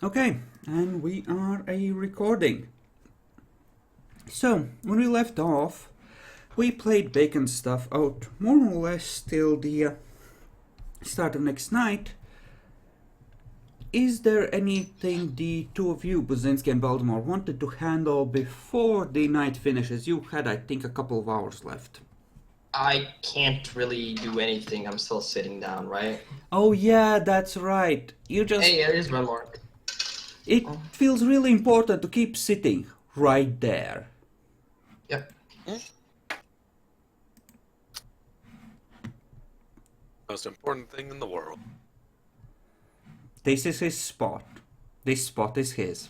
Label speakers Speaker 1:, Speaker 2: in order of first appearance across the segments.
Speaker 1: Okay, and we are a recording. So, when we left off, we played Bacon stuff out more or less till the start of next night. Is there anything the two of you, Buzinski and Baltimore, wanted to handle before the night finishes? You had, I think, a couple of hours left.
Speaker 2: I can't really do anything. I'm still sitting down, right?
Speaker 1: Oh yeah, that's right. You just...
Speaker 2: Hey, there's my mark.
Speaker 1: It feels really important to keep sitting right there.
Speaker 2: Yep.
Speaker 3: Most important thing in the world.
Speaker 1: This is his spot. This spot is his.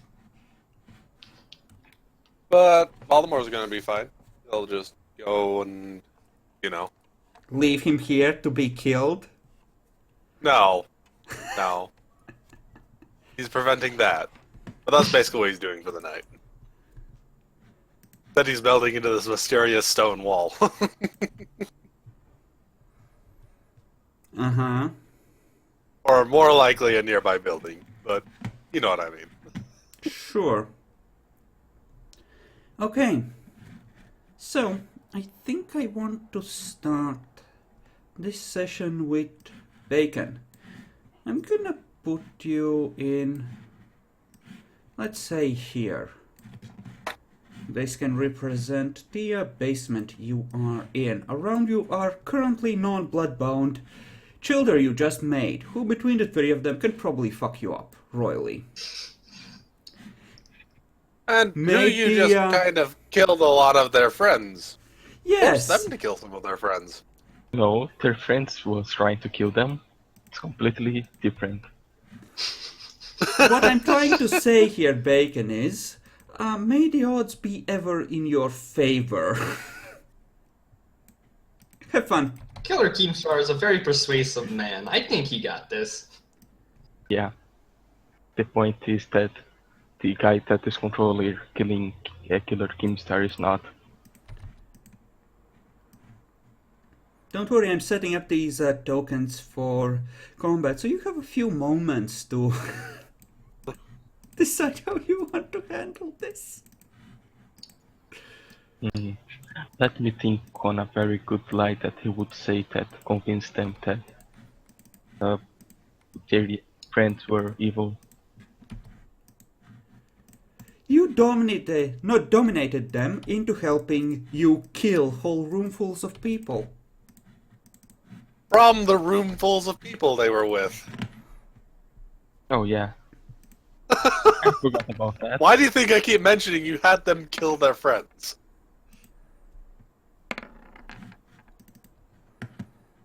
Speaker 3: But Baltimore's gonna be fine. They'll just go and, you know.
Speaker 1: Leave him here to be killed?
Speaker 3: No. No. He's preventing that. But that's basically what he's doing for the night. Then he's melting into this mysterious stone wall.
Speaker 1: Uh-huh.
Speaker 3: Or more likely a nearby building. But you know what I mean.
Speaker 1: Sure. Okay. So, I think I want to start this session with Bacon. I'm gonna put you in, let's say here. This can represent the basement you are in. Around you are currently non-blood-bound children you just made, who between the three of them can probably fuck you up royally.
Speaker 3: And who
Speaker 1: Make
Speaker 3: you
Speaker 1: the,
Speaker 3: just kind of killed a lot of their friends.
Speaker 1: Yes!
Speaker 3: Forced them to kill some of their friends.
Speaker 4: No, their friends was trying to kill them. It's completely different.
Speaker 1: What I'm trying to say here, Bacon, is may the odds be ever in your favor. Have fun.
Speaker 2: Killer Keemstar is a very persuasive man. I think he got this.
Speaker 4: Yeah. The point is that the guy that is controlling killing Killer Keemstar is not.
Speaker 1: Don't worry, I'm setting up these tokens for combat, so you have a few moments to decide how you want to handle this.
Speaker 4: Let me think on a very good lie that he would say that convinced them that their friends were evil.
Speaker 1: You not dominated them into helping you kill whole roomfuls of people.
Speaker 3: From the roomfuls of people they were with.
Speaker 4: Oh yeah. I forgot about that.
Speaker 3: Why do you think I keep mentioning you had them kill their friends?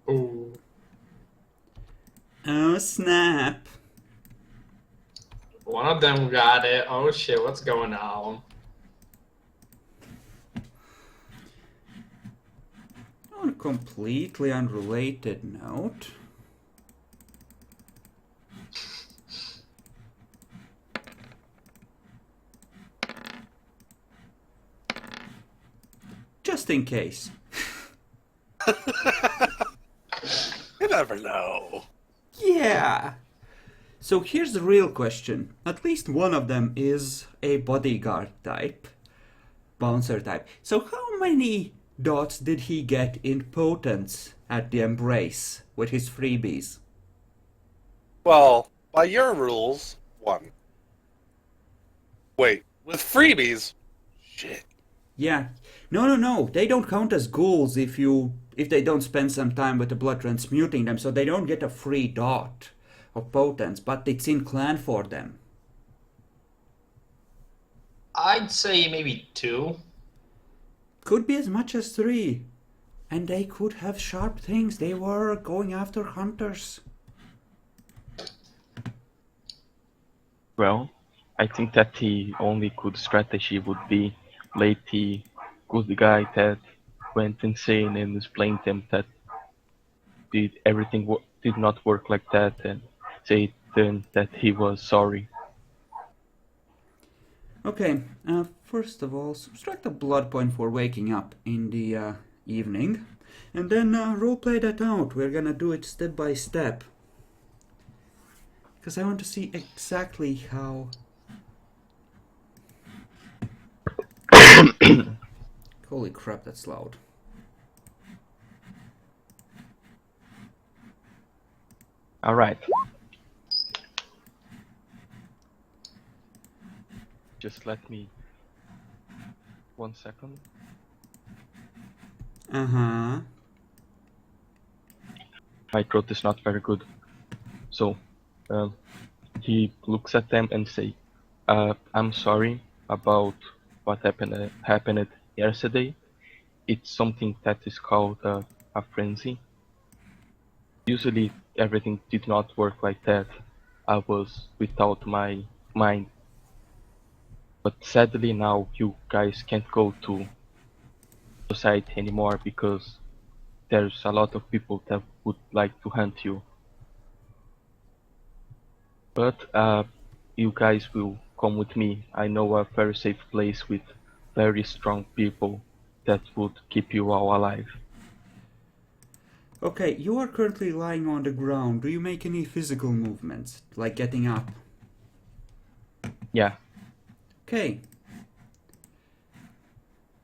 Speaker 2: Ooh.
Speaker 1: Oh snap.
Speaker 2: One of them got it. Oh shit, what's going on?
Speaker 1: On a completely unrelated note, just in case.
Speaker 3: You never know.
Speaker 1: Yeah. So here's the real question. At least one of them is a bodyguard type, bouncer type. So how many dots did he get in potence at the embrace with his freebies?
Speaker 3: Well, by your rules, 1. Wait, with freebies? Shit.
Speaker 1: Yeah. No. They don't count as ghouls if they don't spend some time with the blood transmuting them, so they don't get a free dot of potence, but it's in clan for them.
Speaker 2: I'd say maybe 2.
Speaker 1: Could be as much as 3. And they could have sharp things. They were going after hunters.
Speaker 4: Well, I think that the only good strategy would be let the good guy that went insane and explain them that everything did not work like that and say then that he was sorry.
Speaker 1: Okay, first of all, subtract a blood point for waking up in the evening. And then roleplay that out. We're gonna do it step by step. Because I want to see exactly how... Holy crap, that's loud.
Speaker 4: All right. Just let me 1 second.
Speaker 1: Uh-huh.
Speaker 4: My throat is not very good. So, he looks at them and say, I'm sorry about what happened yesterday. It's something that is called a frenzy. Usually everything did not work like that. I was without my mind. But sadly now you guys can't go to society anymore because there's a lot of people that would like to hunt you. But you guys will come with me. I know a very safe place with very strong people that would keep you all alive.
Speaker 1: Okay, you are currently lying on the ground. Do you make any physical movements, like getting up?
Speaker 4: Yeah.
Speaker 1: Okay.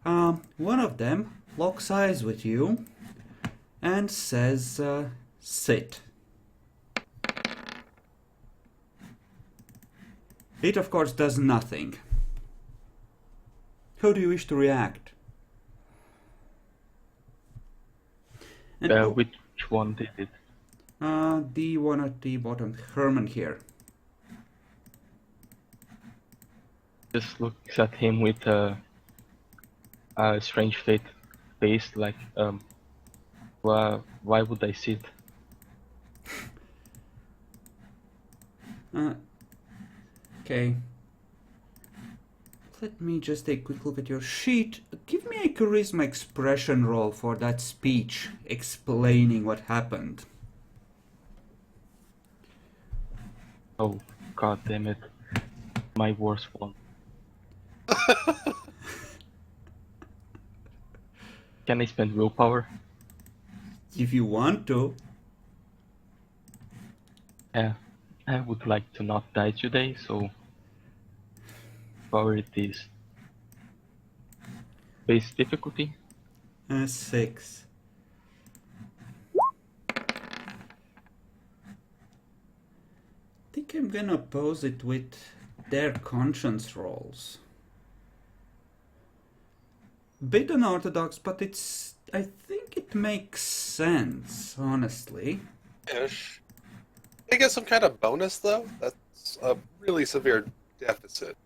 Speaker 1: One of them locks eyes with you and says, sit. It, of course, does nothing. How do you wish to react? And
Speaker 4: Which one did it?
Speaker 1: the one at the bottom, Herman here.
Speaker 4: Just looks at him with a strange face, like, why would I sit?
Speaker 1: Okay. Let me just take a quick look at your sheet. Give me a charisma expression roll for that speech explaining what happened.
Speaker 4: Oh, god damn it. My worst one. Can I spend willpower?
Speaker 1: If you want to.
Speaker 4: Yeah, I would like to not die today, so power it is. Base difficulty?
Speaker 1: 6. I think I'm gonna pose it with their conscience rolls. Bit unorthodox, but I think it makes sense, honestly.
Speaker 3: Ish. They get some kind of bonus though. That's a really severe deficit.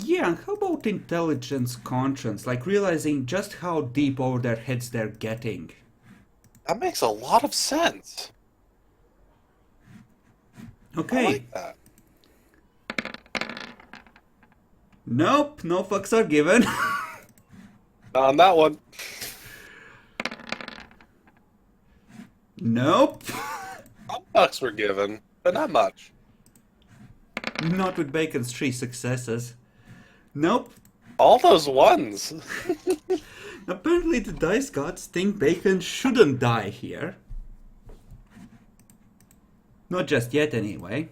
Speaker 1: Yeah, how about intelligence conscience? Like realizing just how deep over their heads they're getting.
Speaker 3: That makes a lot of sense.
Speaker 1: Okay.
Speaker 3: I like that.
Speaker 1: Nope, no fucks are given.
Speaker 3: Not on that one.
Speaker 1: Nope.
Speaker 3: Some bucks were given, but not much.
Speaker 1: Not with Bacon's 3 successes. Nope.
Speaker 3: All those ones.
Speaker 1: Apparently the dice gods think Bacon shouldn't die here. Not just yet, anyway.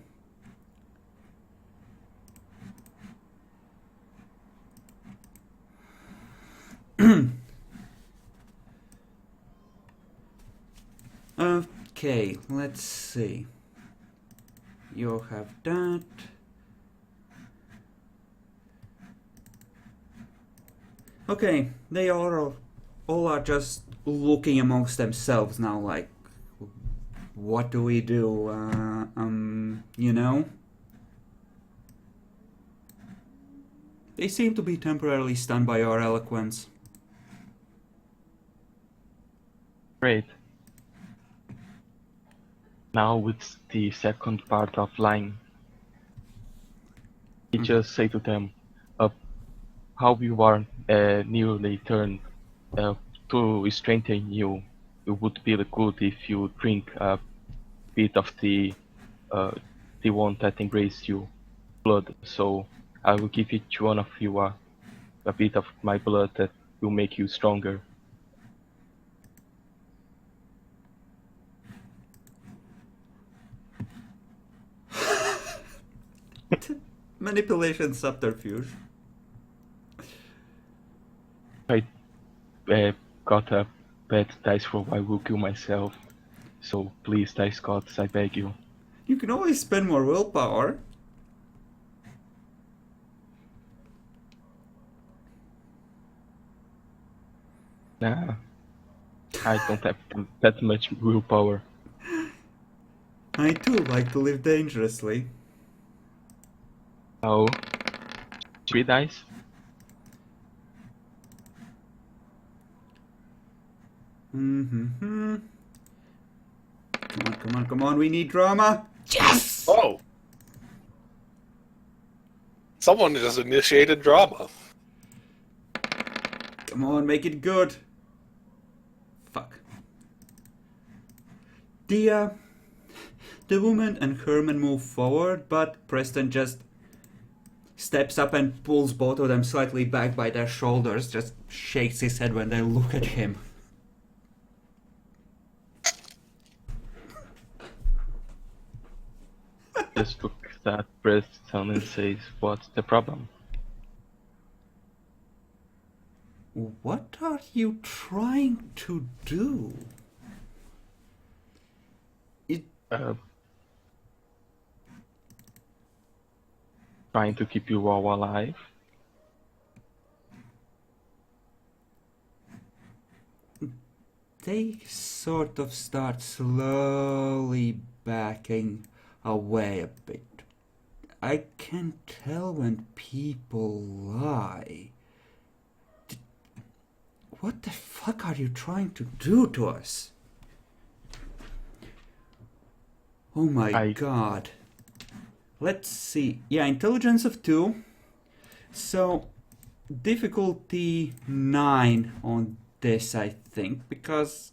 Speaker 1: Okay, let's see. You have that. Okay, they all are just looking amongst themselves now, like, what do we do? You know? They seem to be temporarily stunned by your eloquence.
Speaker 4: Great. Now with the second part of lying. He just say to them, how you are nearly turned to strengthen you. It would be good if you drink a bit of the one that embraces you blood. So I will give each one of you a bit of my blood that will make you stronger.
Speaker 1: Manipulation subterfuge.
Speaker 4: I got a bad dice roll, I will kill myself. So please, dice gods, I beg you.
Speaker 1: You can always spend more willpower.
Speaker 4: Nah, I don't have that much willpower.
Speaker 1: I too like to live dangerously.
Speaker 4: Oh, 3 dice?
Speaker 1: Mm-hmm. Come on, we need drama. Yes!
Speaker 3: Oh! Someone just initiated drama.
Speaker 1: Come on, make it good. Fuck. The woman and Herman move forward, but Preston just steps up and pulls both of them slightly back by their shoulders, just shakes his head when they look at him.
Speaker 4: Just looks at Preston and says, what's the problem?
Speaker 1: What are you trying to do?
Speaker 4: Trying to keep you all alive?
Speaker 1: They sort of start slowly backing away a bit. I can tell when people lie. What the fuck are you trying to do to us? Oh my god. Let's see. Yeah, intelligence of 2. So, difficulty 9 on this, I think, because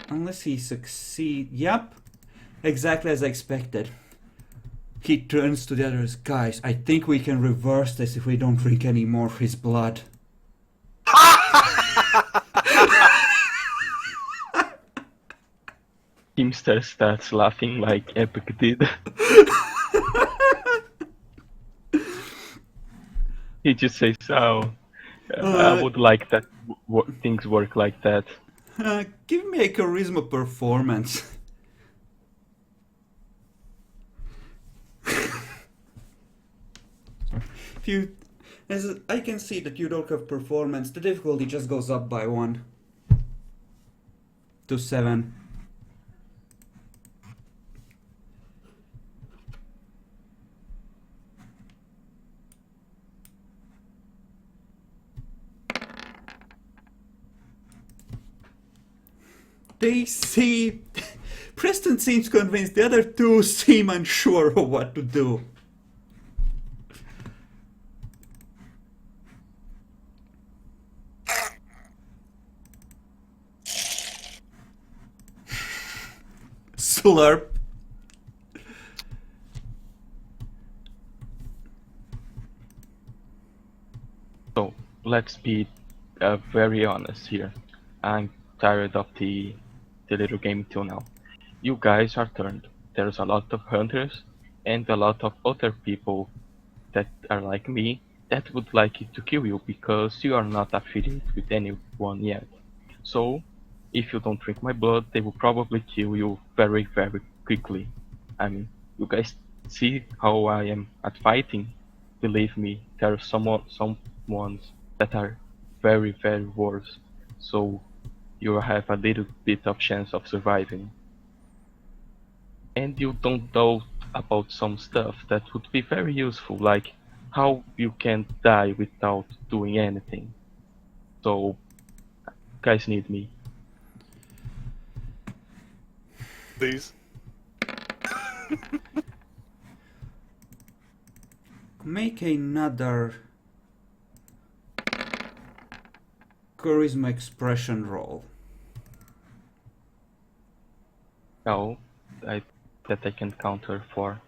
Speaker 1: unless he succeeds. Yep, exactly as I expected. He turns to the others. Guys, I think we can reverse this if we don't drink any more of his blood.
Speaker 4: Teamster starts laughing like Epic did. He just says, oh, I would like that things work like that.
Speaker 1: Give me a charisma performance. If you, as I can see that you don't have performance, the difficulty just goes up by 1 to 7. They see... Preston seems convinced, the other two seem unsure of what to do. Slurp.
Speaker 4: So, let's be very honest here. I'm tired of the little game till now. You guys are turned. There's a lot of hunters and a lot of other people that are like me that would like it to kill you because you are not affiliated with anyone yet. So, if you don't drink my blood, they will probably kill you very, very quickly. I mean, you guys see how I am at fighting? Believe me, there are some ones that are very, very worse. So, you have a little bit of chance of surviving. And you don't know about some stuff that would be very useful, like how you can die without doing anything. So, guys need me.
Speaker 3: Please.
Speaker 1: Make another charisma expression roll.
Speaker 4: Now, that I can counter for.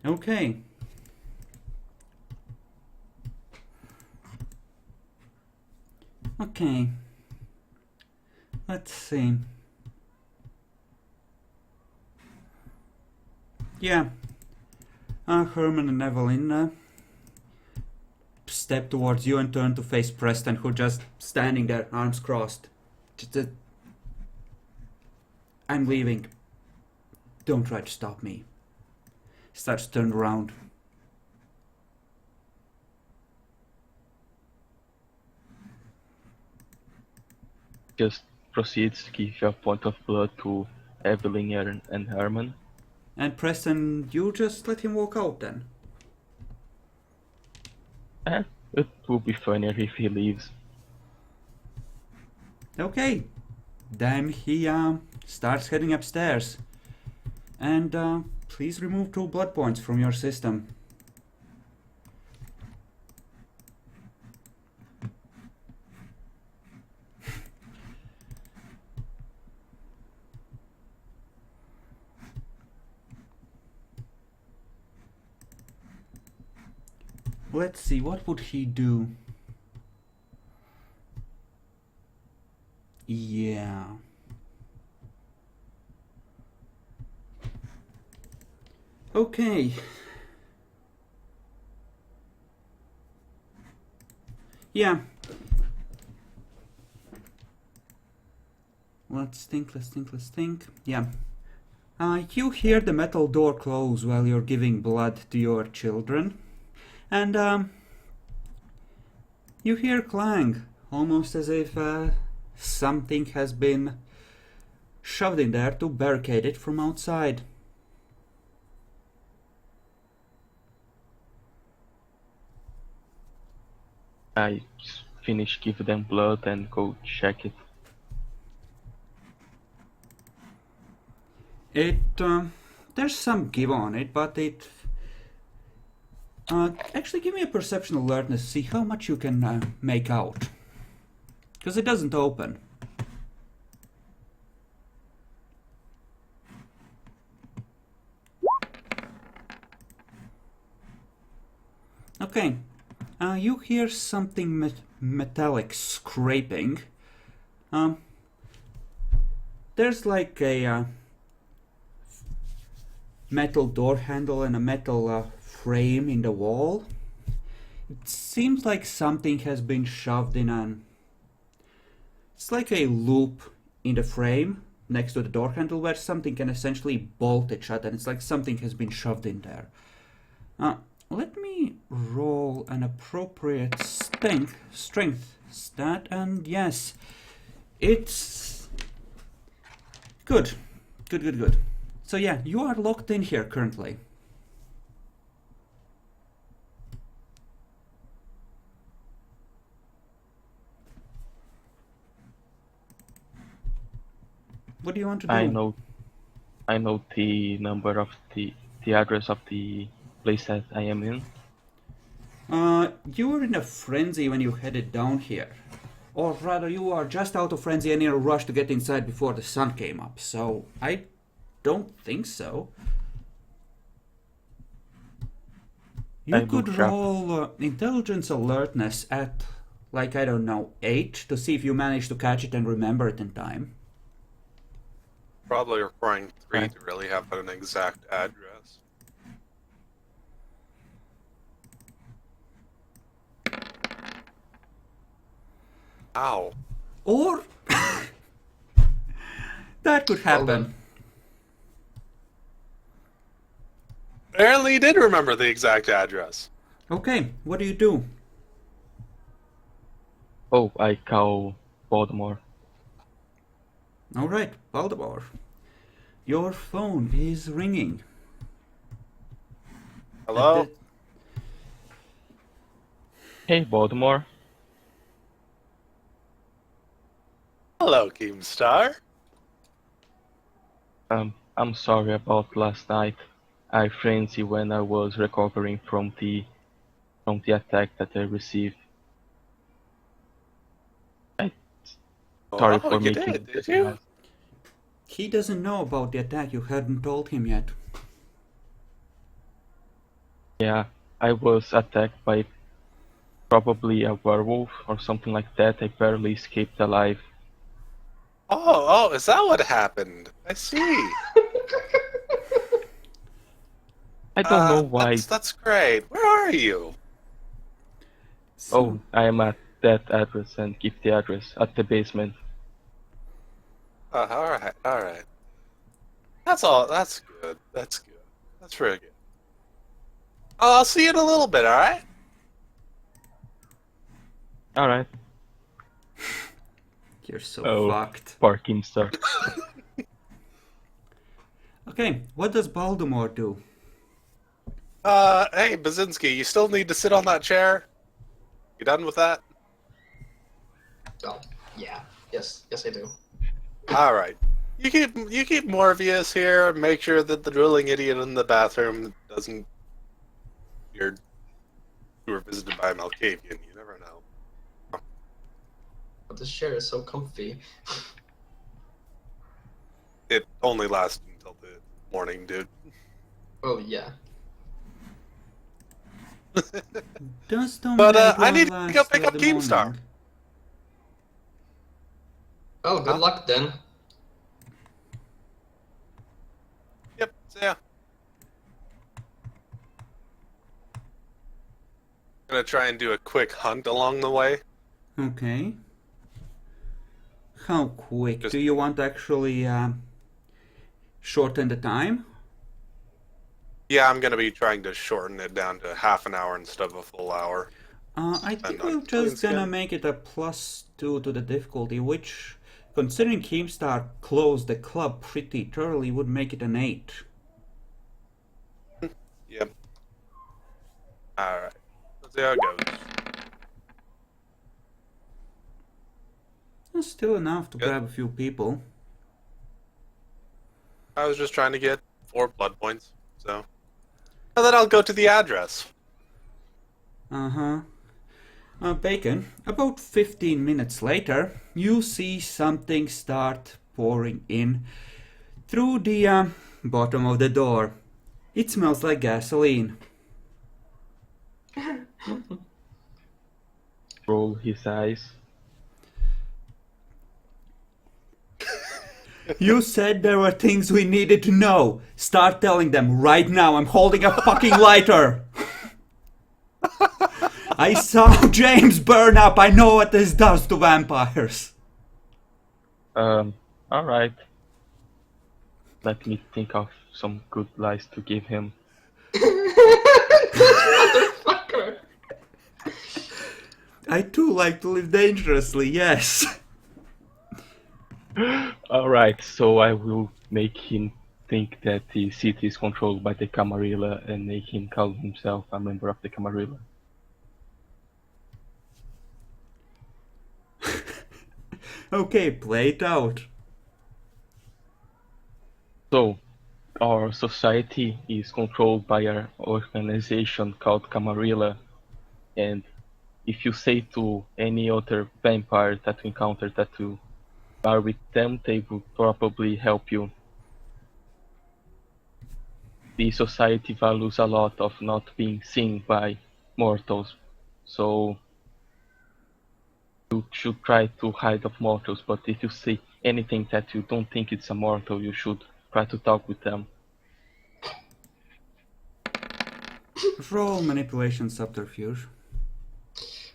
Speaker 1: Okay. Okay. Let's see. Yeah. Herman and Evelyn step towards you and turn to face Preston, who just standing there, arms crossed. Just, I'm leaving. Don't try to stop me. Starts to turn around.
Speaker 4: Just proceeds to give a point of blood to Evelyn and Herman.
Speaker 1: And Preston, you just let him walk out then?
Speaker 4: It would be funnier if he leaves.
Speaker 1: Okay. Then he starts heading upstairs. And please remove 2 blood points from your system. Let's see, what would he do? Yeah. Okay. Yeah. Let's think. Yeah. You hear the metal door close while you're giving blood to your children. And you hear clang, almost as if something has been shoved in there to barricade it from outside.
Speaker 4: I finish give them blood and go check it.
Speaker 1: There's some give on it, but it... actually give me a perception alertness, see how much you can make out. Because it doesn't open. Okay. You hear something metallic scraping. There's like a metal door handle and a metal frame in the wall. It seems like something has been shoved in an... It's like a loop in the frame next to the door handle where something can essentially bolt it shut, and it's like something has been shoved in there. Let me roll an appropriate strength stat, and yes, it's good. So yeah, you are locked in here currently. What do you want to do?
Speaker 4: I know the number of the address of the place that I am in.
Speaker 1: You were in a frenzy when you headed down here. Or rather, you are just out of frenzy and in a rush to get inside before the sun came up. So, I don't think so. You could roll intelligence alertness at, like, I don't know, 8 to see if you manage to catch it and remember it in time.
Speaker 3: Probably requiring 3 to really have an exact address. Ow.
Speaker 1: Or that could happen.
Speaker 3: Apparently he did remember the exact address.
Speaker 1: Okay, what do you do?
Speaker 4: Oh, I call Baltimore.
Speaker 1: Alright, Baltimore. Your phone is ringing.
Speaker 3: Hello?
Speaker 4: Hey, Baltimore.
Speaker 3: Hello, Keemstar.
Speaker 4: I'm sorry about last night. I frenzied when I was recovering from the attack that I received. Sorry for
Speaker 3: you
Speaker 4: making
Speaker 3: did you?
Speaker 1: He doesn't know about the attack, you hadn't told him yet.
Speaker 4: Yeah, I was attacked by Probably a werewolf or something like that. I barely escaped alive.
Speaker 3: Oh, is that what happened? I see.
Speaker 4: I don't know why.
Speaker 3: That's great. Where are you?
Speaker 1: So,
Speaker 4: Oh, I am at that address and give the address at the basement.
Speaker 3: All right, all right. That's all. That's good. That's good. That's really good. Oh, I'll see you in a little bit. All right.
Speaker 4: Alright.
Speaker 1: you're so
Speaker 4: Oh,
Speaker 1: fucked.
Speaker 4: parking stuff.
Speaker 1: Okay, what does Baltimore do?
Speaker 3: Hey, Bazinski, you still need to sit on that chair? You done with that?
Speaker 2: Oh, yeah. Yes, I do.
Speaker 3: All right. You keep Morpheus here. Make sure that the drilling idiot in the bathroom doesn't. You were visited by a Malkavian. You never know.
Speaker 2: But this chair is so comfy.
Speaker 3: It only lasts until the morning, dude.
Speaker 2: Oh, yeah.
Speaker 1: Does the
Speaker 3: But,
Speaker 1: maid
Speaker 3: I
Speaker 1: one
Speaker 3: need to
Speaker 1: last
Speaker 3: go pick
Speaker 1: till
Speaker 3: up
Speaker 1: the
Speaker 3: Keemstar.
Speaker 1: morning?
Speaker 2: Oh, good luck then.
Speaker 3: Yep. So yeah. Gonna try and do a quick hunt along the way.
Speaker 1: Okay. How quick?
Speaker 3: Just-
Speaker 1: Do you want to actually shorten the time?
Speaker 3: Yeah, I'm gonna be trying to shorten it down to half an hour instead of a full hour.
Speaker 1: I think
Speaker 3: And on
Speaker 1: we're just gonna
Speaker 3: Queen's
Speaker 1: make it a +2 to the difficulty, which, considering Keemstar closed the club pretty thoroughly, would make it an 8.
Speaker 3: Yep. Alright. Let's see how it goes.
Speaker 1: That's still enough to
Speaker 3: Good.
Speaker 1: grab a few people.
Speaker 3: I was just trying to get 4 blood points, so. And then I'll go to the address.
Speaker 1: Uh-huh. Bacon, about 15 minutes later, you see something start pouring in through the bottom of the door. It smells like gasoline.
Speaker 4: Roll his eyes.
Speaker 1: You said there were things we needed to know. Start telling them right now. I'm holding a fucking lighter. I saw James burn up. I know what this does to vampires.
Speaker 4: Alright. Let me think of some good lies to give him.
Speaker 2: Motherfucker!
Speaker 1: I too like to live dangerously, yes.
Speaker 4: Alright, so I will make him think that the city is controlled by the Camarilla and make him call himself a member of the Camarilla.
Speaker 1: Okay, play it out.
Speaker 4: So, our society is controlled by an organization called Camarilla, and if you say to any other vampire that you encounter that you are with them, they will probably help you. The society values a lot of not being seen by mortals, so you should try to hide of mortals, but if you see anything that you don't think it's a mortal, you should try to talk with them.
Speaker 1: Roll manipulation subterfuge.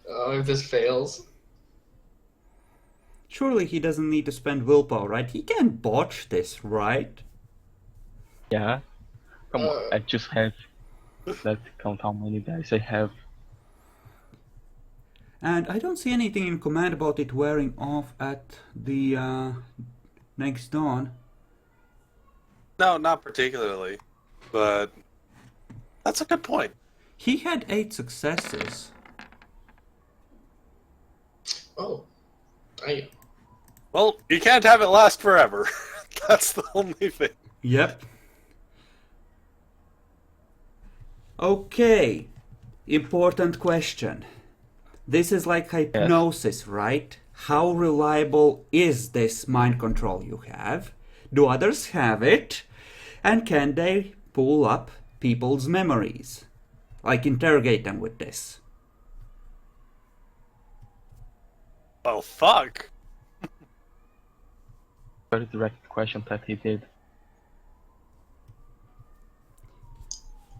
Speaker 2: Oh, if this fails.
Speaker 1: Surely he doesn't need to spend willpower, right? He can botch this, right?
Speaker 4: Yeah? Come on, I just have... Let's count how many dice I have.
Speaker 1: And I don't see anything in command about it wearing off at the next dawn.
Speaker 3: No, not particularly. But that's a good point.
Speaker 1: He had 8 successes.
Speaker 2: Oh.
Speaker 3: Well, you can't have it last forever. That's the only thing.
Speaker 1: Yep. Okay. Important question. This is like hypnosis, right? How reliable is this mind control you have? Do others have it? And can they pull up people's memories? Like interrogate them with this?
Speaker 3: Well, fuck.
Speaker 4: Very direct question that he did.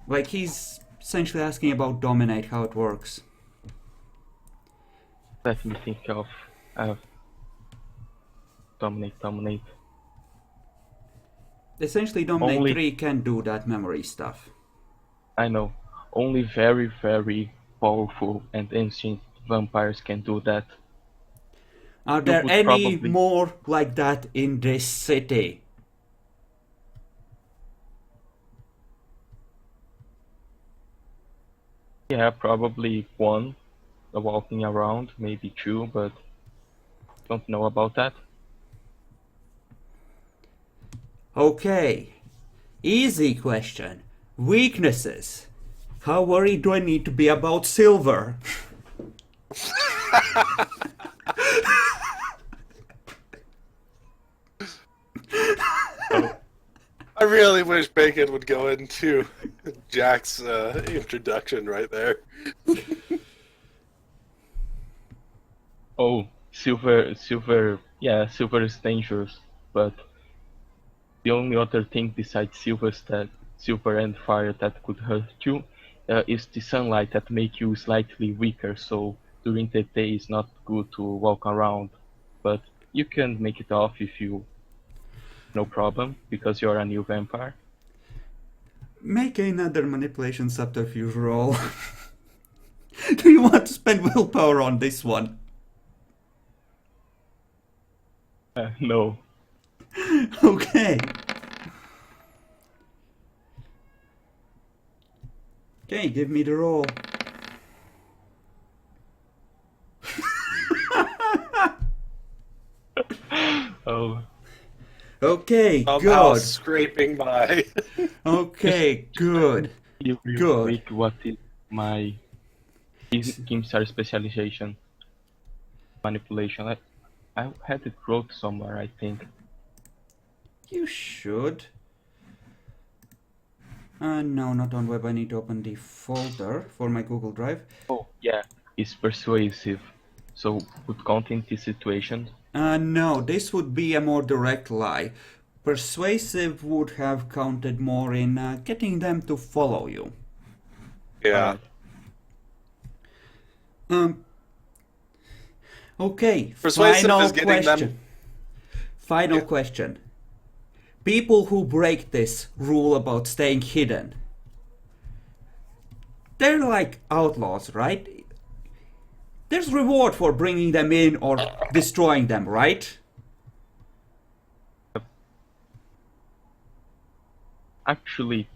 Speaker 1: Like, he's essentially asking about Dominate, how it works.
Speaker 4: Let me think of dominate.
Speaker 1: Essentially, Dominate
Speaker 4: Only-
Speaker 1: 3 can do that memory stuff.
Speaker 4: I know. Only very, very powerful and ancient vampires can do that.
Speaker 1: Are
Speaker 4: You
Speaker 1: there
Speaker 4: would
Speaker 1: any
Speaker 4: probably-
Speaker 1: more like that in this city?
Speaker 4: Yeah, probably one walking around, maybe two, but don't know about that.
Speaker 1: Okay. Easy question. Weaknesses. How worried do I need to be about silver?
Speaker 3: I really wish Bacon would go into Jack's introduction right there.
Speaker 4: Oh, silver, yeah, silver is dangerous, but the only other thing besides silver and fire that could hurt you is the sunlight that make you slightly weaker. So during the day it's not good to walk around, but you can make it off if you, no problem, because you're a new vampire.
Speaker 1: Make another manipulation subterfuge roll. Do you want to spend willpower on this one?
Speaker 4: No.
Speaker 1: Okay. Okay, give me the roll.
Speaker 4: Oh,
Speaker 1: Okay,
Speaker 3: Somehow
Speaker 1: good.
Speaker 3: scraping by.
Speaker 1: Okay, good.
Speaker 4: you
Speaker 1: Good.
Speaker 4: make what is my Kimsar specialization. Manipulation. I had it wrote somewhere, I think.
Speaker 1: You should. No, not on web. I need to open the folder for my Google Drive.
Speaker 4: Oh, yeah, it's persuasive. So would count in this situation.
Speaker 1: No, this would be a more direct lie. Persuasive would have counted more in getting them to follow you.
Speaker 3: Yeah.
Speaker 4: Alright.
Speaker 1: Okay,
Speaker 3: Persuasive
Speaker 1: final
Speaker 3: is getting
Speaker 1: question.
Speaker 3: them.
Speaker 1: Final
Speaker 3: Yeah.
Speaker 1: question. People who break this rule about staying hidden, they're like outlaws, right? There's reward for bringing them in or destroying them, right?
Speaker 4: Actually,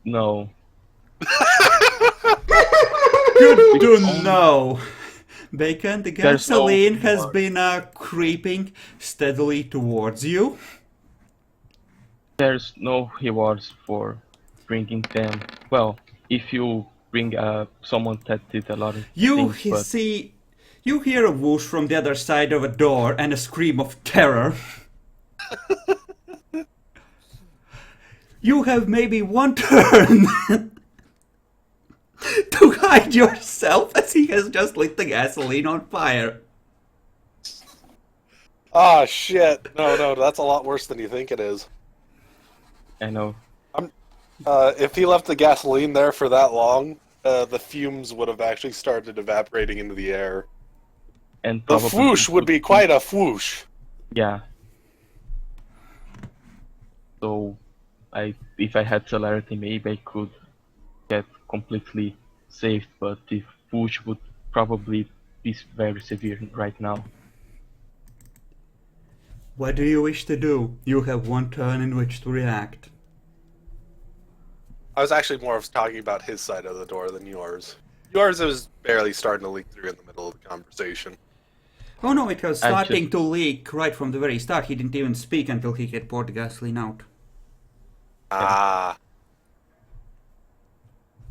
Speaker 4: no.
Speaker 1: Good to know. Bacon, the
Speaker 4: There's no
Speaker 1: gasoline has
Speaker 4: reward.
Speaker 1: been creeping steadily towards you.
Speaker 4: There's no rewards for bringing them. Well, if you bring someone that did a lot of
Speaker 1: You
Speaker 4: things, but
Speaker 1: see, you hear a whoosh from the other side of a door and a scream of terror. You have maybe one turn to hide yourself as he has just lit the gasoline on fire.
Speaker 3: Ah, shit. No, that's a lot worse than you think it is.
Speaker 4: I know.
Speaker 3: If he left the gasoline there for that long, the fumes would have actually started evaporating into the air.
Speaker 4: And
Speaker 3: The
Speaker 4: probably
Speaker 3: whoosh would be quite a whoosh.
Speaker 4: Yeah. So, if I had celerity, maybe I could get completely saved, but the whoosh would probably be very severe right now.
Speaker 1: What do you wish to do? You have one turn in which to react.
Speaker 3: I was actually more of talking about his side of the door than yours. Yours was barely starting to leak through in the middle of the conversation.
Speaker 1: Oh no, it was
Speaker 4: I
Speaker 1: starting
Speaker 4: just-
Speaker 1: to leak right from the very start. He didn't even speak until he had poured the gasoline out.
Speaker 3: Ah.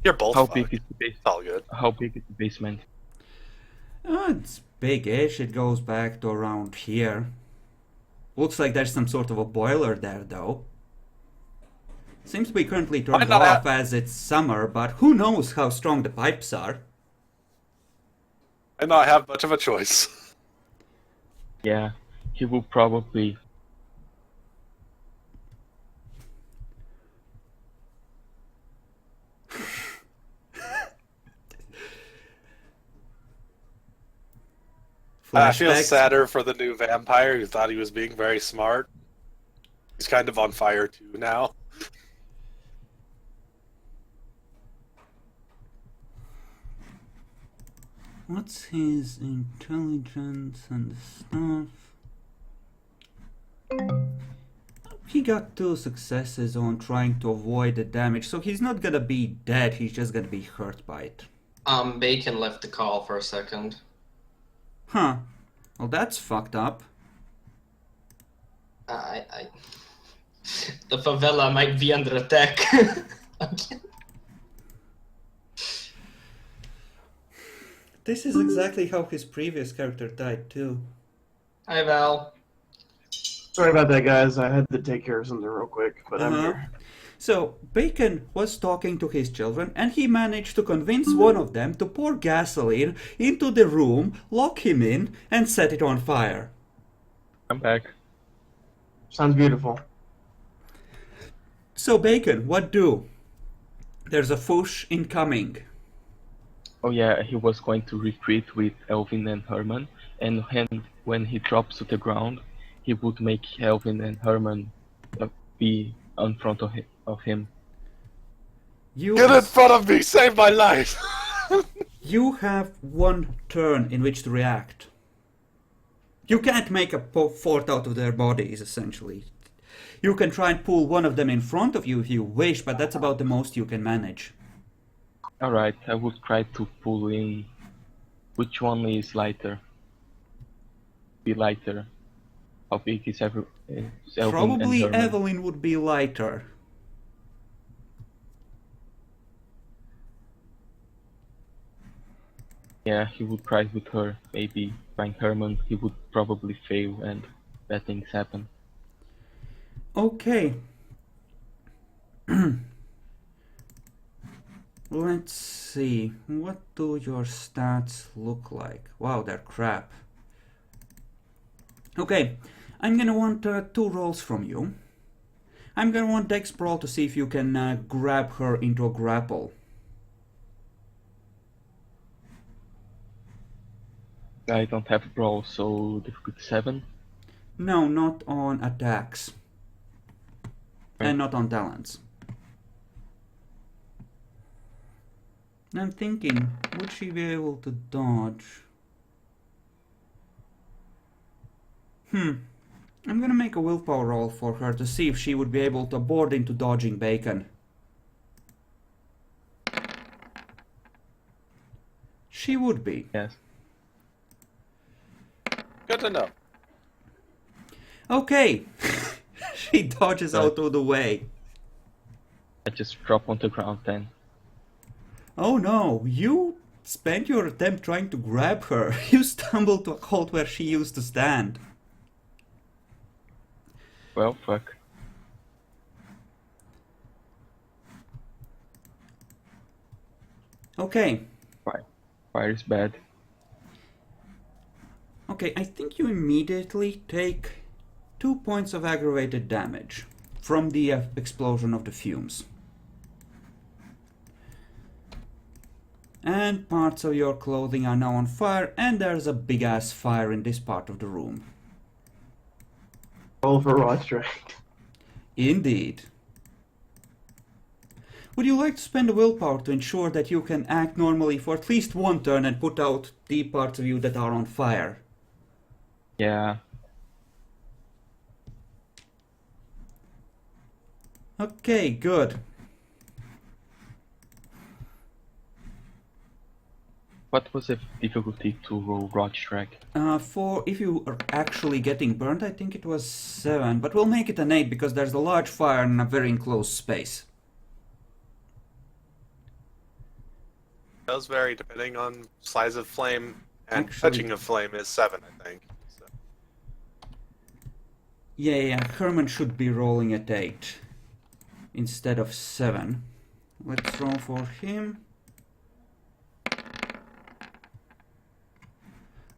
Speaker 3: You're both
Speaker 4: How
Speaker 3: fucked.
Speaker 4: big is the base?
Speaker 3: It's all good.
Speaker 4: How big is the basement?
Speaker 1: It's big-ish. It goes back to around here. Looks like there's some sort of a boiler there, though. Seems to be currently turned
Speaker 3: Why not
Speaker 1: off
Speaker 3: have-
Speaker 1: as it's summer, but who knows how strong the pipes are.
Speaker 3: I not have much of a choice.
Speaker 4: Yeah, he will probably.
Speaker 3: I feel
Speaker 1: Flashbacks.
Speaker 3: sadder for the new vampire who thought he was being very smart. He's kind of on fire too now.
Speaker 1: What's his intelligence and stuff? He got 2 successes on trying to avoid the damage, so he's not gonna be dead, he's just gonna be hurt by it.
Speaker 2: Bacon left the call for a second.
Speaker 1: Huh. Well, that's fucked up.
Speaker 2: I the favela might be under attack.
Speaker 1: This is exactly how his previous character died, too.
Speaker 2: Hi, Val.
Speaker 5: Sorry about that, guys. I had to take care of something real quick, but I'm here.
Speaker 1: So, Bacon was talking to his children, and he managed to convince one of them to pour gasoline into the room, lock him in, and set it on fire.
Speaker 4: I'm back.
Speaker 5: Sounds beautiful.
Speaker 1: So, Bacon, what do? There's a Fush incoming.
Speaker 4: Oh yeah, he was going to retreat with Elvin and Herman, and when he drops to the ground, he would make Elvin and Herman be in front of him.
Speaker 3: Get in front of me! Save my life!
Speaker 1: You have 1 turn in which to react. You can't make a fort out of their bodies, essentially. You can try and pull one of them in front of you if you wish, but that's about the most you can manage.
Speaker 4: Alright, I would try to pull in. Which one is lighter? Be lighter. How big is Elvin
Speaker 1: Probably
Speaker 4: and Herman?
Speaker 1: Evelyn would be lighter.
Speaker 4: Yeah, he would try with her. Maybe find Herman, he would probably fail and bad things happen.
Speaker 1: Okay. Let's see. What do your stats look like? Wow, they're crap. Okay, I'm gonna want 2 rolls from you. I'm gonna want Dex Brawl to see if you can grab her into a grapple.
Speaker 4: I don't have brawl, so difficulty 7.
Speaker 1: No, not on attacks.
Speaker 4: Okay.
Speaker 1: And not on talents. I'm thinking, would she be able to dodge? I'm gonna make a willpower roll for her to see if she would be able to board into dodging Bacon. She would be.
Speaker 4: Yes.
Speaker 3: Good to know.
Speaker 1: Okay. She dodges out of the way.
Speaker 4: I just drop on the ground then.
Speaker 1: Oh no, you spent your attempt trying to grab her. You stumbled to a halt where she used to stand.
Speaker 4: Well, fuck.
Speaker 1: Okay.
Speaker 4: Fire is bad.
Speaker 1: Okay, I think you immediately take 2 points of aggravated damage from the explosion of the fumes. And parts of your clothing are now on fire, and there's a big ass fire in this part of the room.
Speaker 5: Roll for raw strike.
Speaker 1: Indeed. Would you like to spend a willpower to ensure that you can act normally for at least 1 turn and put out the parts of you that are on fire?
Speaker 4: Yeah.
Speaker 1: Okay, good.
Speaker 4: What was the difficulty to roll Rod Strike?
Speaker 1: For if you are actually getting burned, I think it was 7, but we'll make it an 8 because there's a large fire in a very enclosed space.
Speaker 3: It does vary depending on size of flame, and
Speaker 1: Actually-
Speaker 3: touching of flame is 7, I think. So.
Speaker 1: Yeah, Herman should be rolling at 8 instead of 7. Let's roll for him.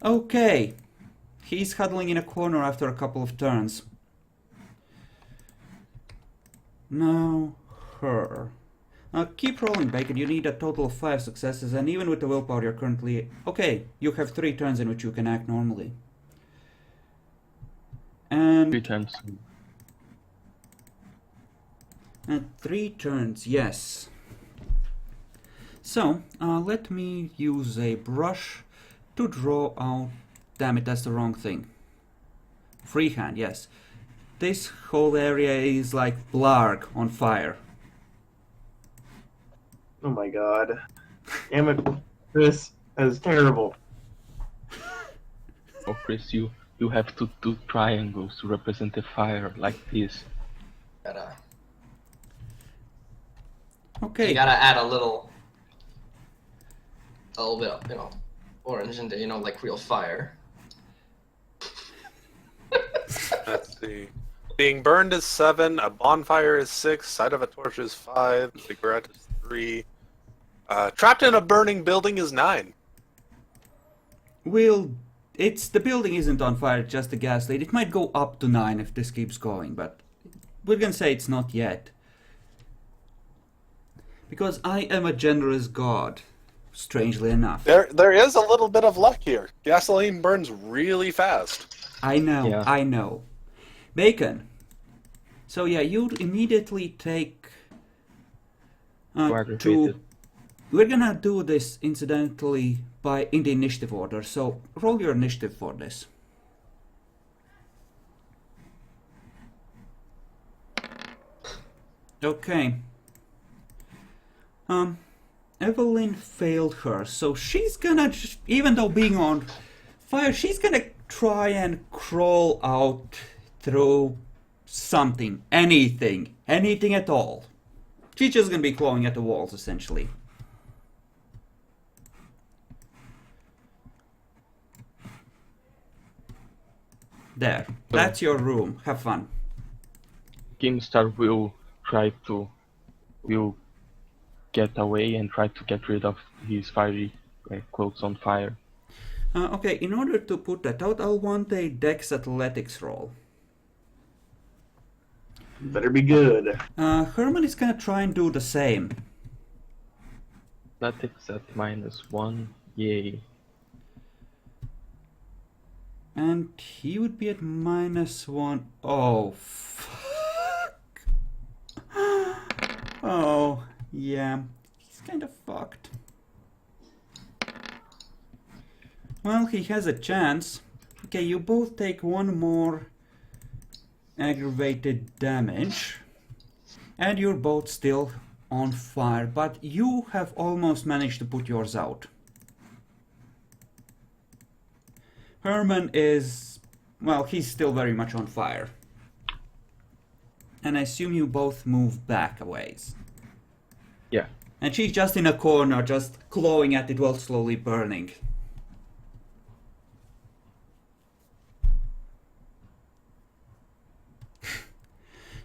Speaker 1: Okay. He's huddling in a corner after a couple of turns. Now, her. Keep rolling, Bacon. You need a total of 5 successes, and even with the willpower you're currently... Okay, you have 3 turns in which you can act normally. And...
Speaker 4: 3 turns.
Speaker 1: And 3 turns, yes. So, let me use a brush to draw out... Damn it, that's the wrong thing. Freehand, yes. This whole area is like Blarg on fire.
Speaker 5: Oh my god. Damn it. This is terrible.
Speaker 4: Oh, Chris, you have to do triangles to represent the fire like this.
Speaker 1: Okay.
Speaker 2: You gotta add a little bit of, orange into, like real fire.
Speaker 3: Let's see. Being burned is 7, a bonfire is 6, sight of a torch is 5, cigarette is 3. Trapped in a burning building is 9.
Speaker 1: Well, the building isn't on fire, just the gas lead. It might go up to 9 if this keeps going, but we're gonna say it's not yet. Because I am a generous god, strangely enough.
Speaker 3: There is a little bit of luck here. Gasoline burns really fast.
Speaker 1: I know,
Speaker 4: Yeah.
Speaker 1: I know. Bacon. So yeah, you immediately take
Speaker 4: Aggravated.
Speaker 1: We're gonna do this incidentally in the initiative order, so roll your initiative for this. Okay. Evelyn failed her, so she's gonna, even though being on fire, she's gonna try and crawl out through something, anything at all. She's just gonna be clawing at the walls, essentially. There. That's your room. Have fun.
Speaker 4: Keemstar will get away and try to get rid of his fiery clothes on fire.
Speaker 1: Okay, in order to put that out, I'll want a Dex Athletics roll.
Speaker 5: Better be good.
Speaker 1: Herman is gonna try and do the same.
Speaker 4: Athletics at -1. Yay.
Speaker 1: And he would be at -1. Oh, fuck. Oh, yeah. He's kind of fucked. Well, he has a chance. Okay, you both take 1 more aggravated damage. And you're both still on fire, but you have almost managed to put yours out. Herman is... well, he's still very much on fire. And I assume you both move back a ways.
Speaker 4: Yeah.
Speaker 1: And she's just in a corner, just clawing at it while slowly burning.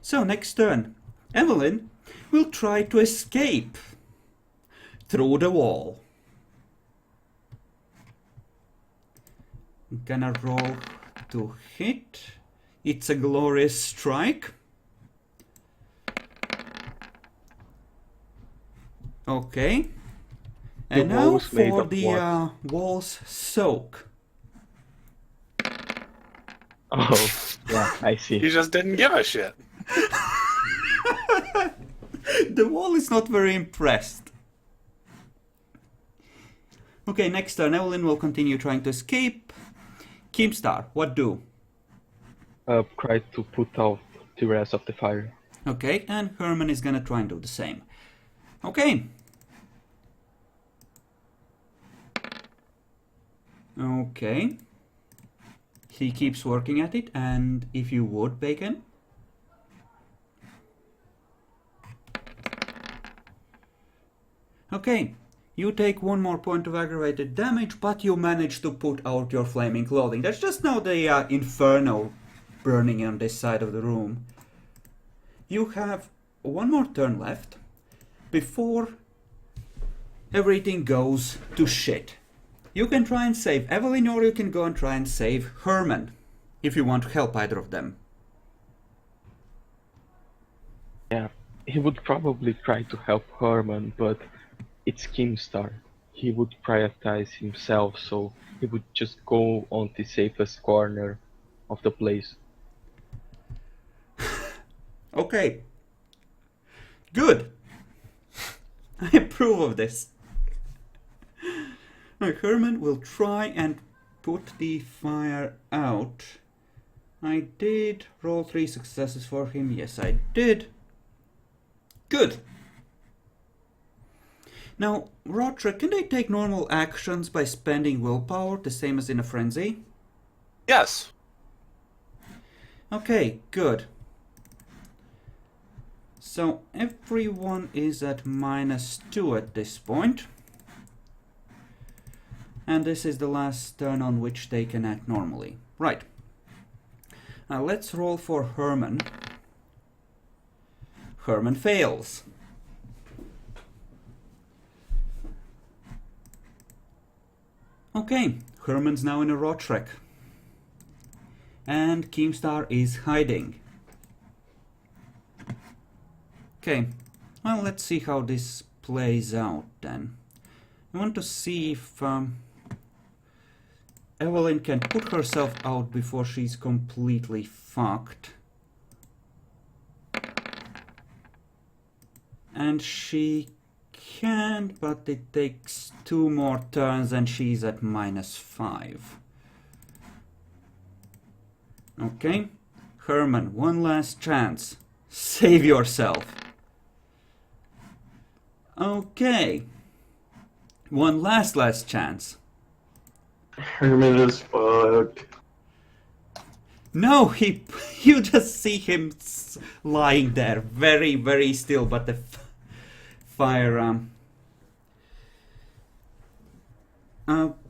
Speaker 1: So, next turn. Evelyn will try to escape through the wall. Gonna roll to hit. It's a glorious strike. Okay. And
Speaker 4: The
Speaker 1: now
Speaker 4: walls made
Speaker 1: for
Speaker 4: of
Speaker 1: the
Speaker 4: what?
Speaker 1: walls soak.
Speaker 4: Oh, yeah, I see.
Speaker 3: He just didn't give a shit.
Speaker 1: The wall is not very impressed. Okay, next turn, Evelyn will continue trying to escape. Keemstar, what do?
Speaker 4: Try to put out the rest of the fire.
Speaker 1: Okay, and Herman is gonna try and do the same. Okay. Okay. He keeps working at it, and if you would, Bacon. Okay, you take 1 more point of aggravated damage, but you manage to put out your flaming clothing. There's just now the inferno burning on this side of the room. You have 1 more turn left before everything goes to shit. You can try and save Evelyn, or you can go and try and save Herman, if you want to help either of them.
Speaker 4: Yeah, he would probably try to help Herman, but it's Keemstar. He would prioritize himself, so he would just go on the safest corner of the place.
Speaker 1: Okay. Good. I approve of this. Herman will try and put the fire out. I did roll 3 successes for him. Yes, I did. Good. Now, Roderick, can they take normal actions by spending willpower, the same as in a frenzy?
Speaker 3: Yes.
Speaker 1: Okay, good. So everyone is at -2 at this point. And this is the last turn on which they can act normally. Right. Now let's roll for Herman. Herman fails. Okay, Herman's now in a Roderick. And Keemstar is hiding. Okay, well, let's see how this plays out then. I want to see if Evelyn can put herself out before she's completely fucked. And she can, but it takes 2 more turns and she's at -5. Okay, Herman, one last chance. Save yourself. Okay. One last chance.
Speaker 5: Herman is fucked.
Speaker 1: No, you just see him lying there, very, very still, but the fire,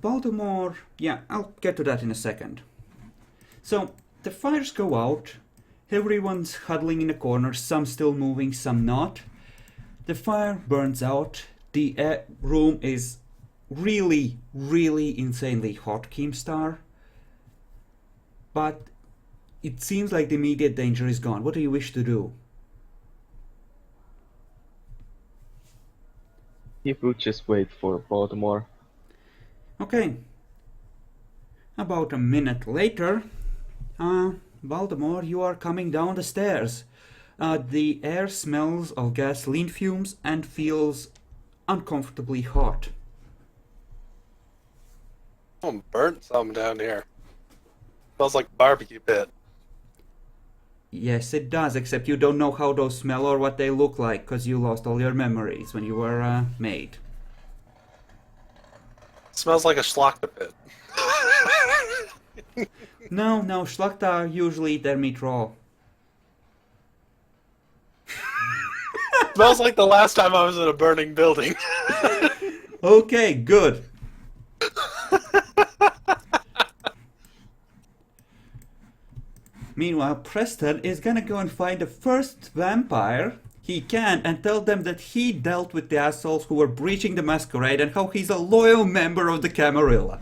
Speaker 1: Baltimore, yeah, I'll get to that in a second. So, the fires go out, everyone's huddling in a corner, some still moving, some not. The fire burns out, the room is really, really insanely hot, Keemstar. But it seems like the immediate danger is gone. What do you wish to do?
Speaker 4: He would just wait for Baltimore.
Speaker 1: Okay. About a minute later, Baltimore, you are coming down the stairs. The air smells of gasoline fumes and feels uncomfortably hot.
Speaker 3: Someone burnt some down here. Smells like barbecue pit.
Speaker 1: Yes, it does, except you don't know how those smell or what they look like, because you lost all your memories when you were made.
Speaker 3: Smells like a schlachta pit.
Speaker 1: No, Schlachta usually eat their meat raw.
Speaker 3: Smells like the last time I was in a burning building.
Speaker 1: Okay, good. Meanwhile, Preston is gonna go and find the first vampire he can and tell them that he dealt with the assholes who were breaching the masquerade and how he's a loyal member of the Camarilla.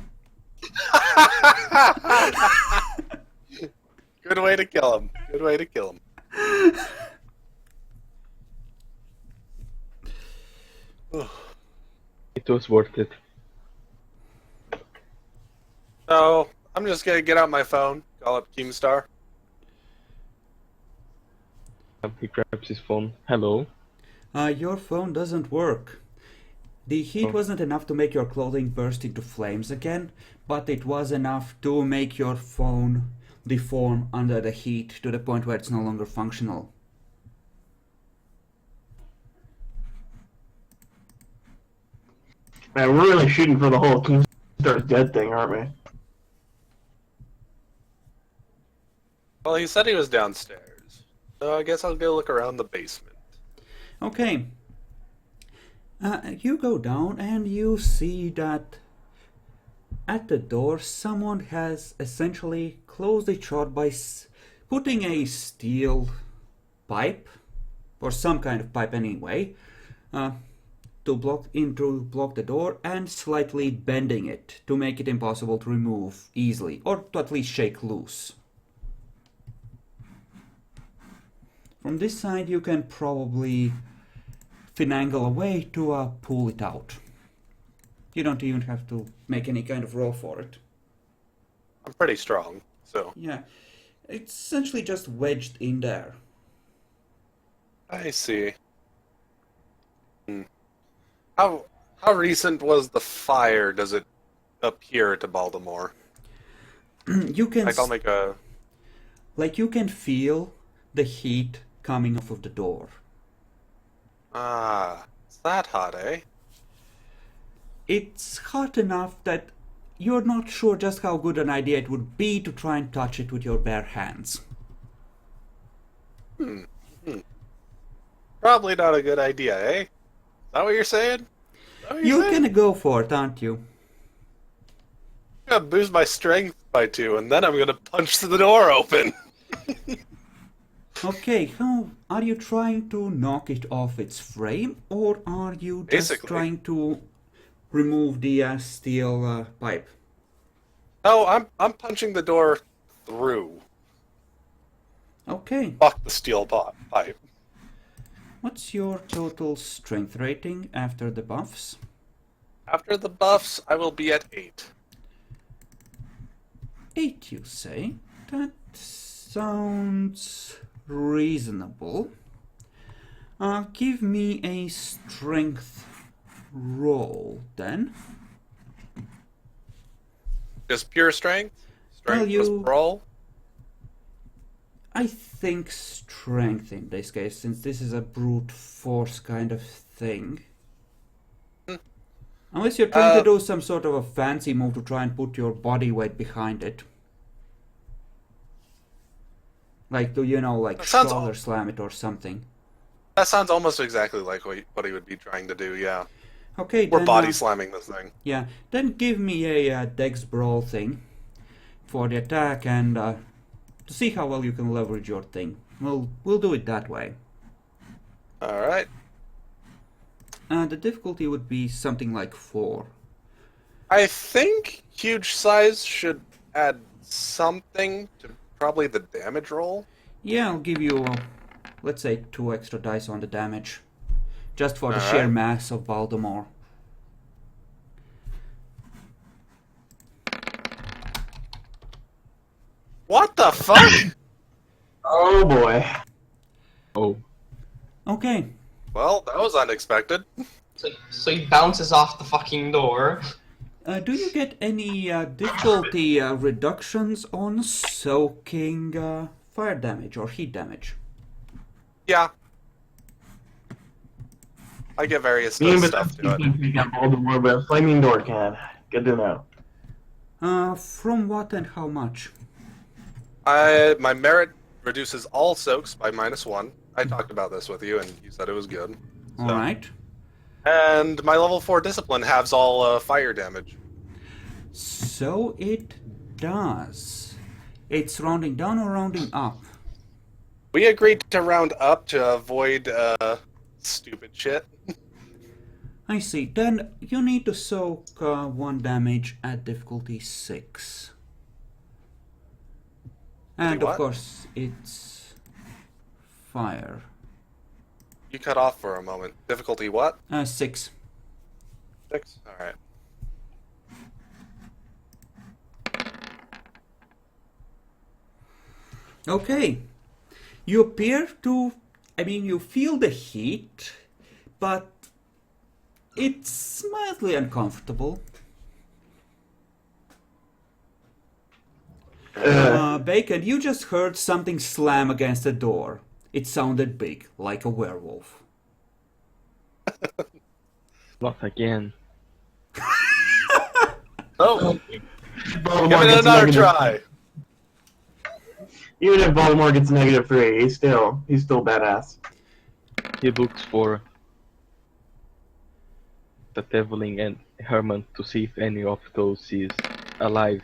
Speaker 3: Good way to kill him. Good way to kill him.
Speaker 4: It was worth it.
Speaker 3: So, I'm just gonna get out my phone, call up Keemstar.
Speaker 4: He grabs his phone. Hello?
Speaker 1: Your phone doesn't work. The heat wasn't enough to make your clothing burst into flames again, but it was enough to make your phone deform under the heat to the point where it's no longer functional.
Speaker 5: Man, we're really shooting for the whole Keemstar's dead thing, aren't we?
Speaker 3: Well, he said he was downstairs. So I guess I'll go look around the basement.
Speaker 1: Okay. You go down and you see that at the door someone has essentially closed it shut by putting a steel pipe, or some kind of pipe anyway, to block the door and slightly bending it to make it impossible to remove easily, or to at least shake loose. From this side you can probably finagle a way to pull it out. You don't even have to make any kind of roll for it.
Speaker 3: I'm pretty strong, so
Speaker 1: Yeah, it's essentially just wedged in there.
Speaker 3: I see. How recent was the fire? Does it appear to Baltimore?
Speaker 1: You can
Speaker 3: Like I'll make a.
Speaker 1: you can feel the heat coming off of the door.
Speaker 3: Ah, it's that hot, eh?
Speaker 1: It's hot enough that you're not sure just how good an idea it would be to try and touch it with your bare hands.
Speaker 3: Probably not a good idea, eh? Is that what you're saying? Is that what
Speaker 1: You're
Speaker 3: saying?
Speaker 1: gonna go for it, aren't you?
Speaker 3: I'm gonna boost my strength by 2, and then I'm gonna punch the door open.
Speaker 1: Okay, how are you trying to knock it off its frame, or are you just
Speaker 3: Basically.
Speaker 1: trying to remove the steel pipe?
Speaker 3: No, I'm punching the door through.
Speaker 1: Okay,
Speaker 3: Fuck the steel pipe.
Speaker 1: what's your total strength rating after the buffs?
Speaker 3: After the buffs, I will be at 8.
Speaker 1: 8, you say? That sounds reasonable. Give me a strength roll then.
Speaker 3: Just pure strength?
Speaker 1: Well,
Speaker 3: Strength plus brawl?
Speaker 1: I think strength in this case, since this is a brute force kind of thing. Unless you're trying to do some sort of a fancy move to try and put your body weight behind it. Like, like
Speaker 3: That sounds
Speaker 1: shoulder slam it or something.
Speaker 3: That sounds almost exactly like what he would be trying to do, yeah.
Speaker 1: Okay,
Speaker 3: We're
Speaker 1: then,
Speaker 3: body slamming this thing.
Speaker 1: yeah, then give me a dex brawl thing for the attack and to see how well you can leverage your thing. We'll do it that way.
Speaker 3: Alright.
Speaker 1: The difficulty would be something like 4.
Speaker 3: I think huge size should add something to probably the damage roll.
Speaker 1: Yeah, I'll give you, let's say, 2 extra dice on the damage. Just for the
Speaker 3: Alright.
Speaker 1: sheer mass of Baltimore.
Speaker 3: What the fuck?
Speaker 5: Oh boy.
Speaker 4: Oh,
Speaker 1: Okay,
Speaker 3: Well, that was unexpected.
Speaker 2: So he bounces off the fucking door.
Speaker 1: do you get any difficulty reductions on soaking fire damage or heat damage?
Speaker 3: Yeah. I get various
Speaker 5: Me and
Speaker 3: stuff to it.
Speaker 5: we got Baltimore, but a flaming door can. Good to know.
Speaker 1: From what and how much?
Speaker 3: My merit reduces all soaks by -1. I talked about this with you, and you said it was good. So.
Speaker 1: Alright.
Speaker 3: And my level 4 discipline halves all fire damage.
Speaker 1: So it does. It's rounding down or rounding up?
Speaker 3: We agreed to round up to avoid stupid shit.
Speaker 1: I see. Then you need to soak 1 damage at difficulty 6. And of
Speaker 3: what?
Speaker 1: course, it's fire.
Speaker 3: You cut off for a moment. Difficulty what?
Speaker 1: 6.
Speaker 3: 6? Alright.
Speaker 1: Okay. You appear to... you feel the heat, but it's mildly uncomfortable. Bacon, you just heard something slam against the door. It sounded big, like a werewolf.
Speaker 4: not again.
Speaker 3: Oh,
Speaker 5: Baltimore
Speaker 3: give it
Speaker 5: gets
Speaker 3: another
Speaker 5: negative-
Speaker 3: try.
Speaker 5: Even if Baltimore gets -3, he's still badass.
Speaker 4: He looks for the Devlin and Herman to see if any of those is alive.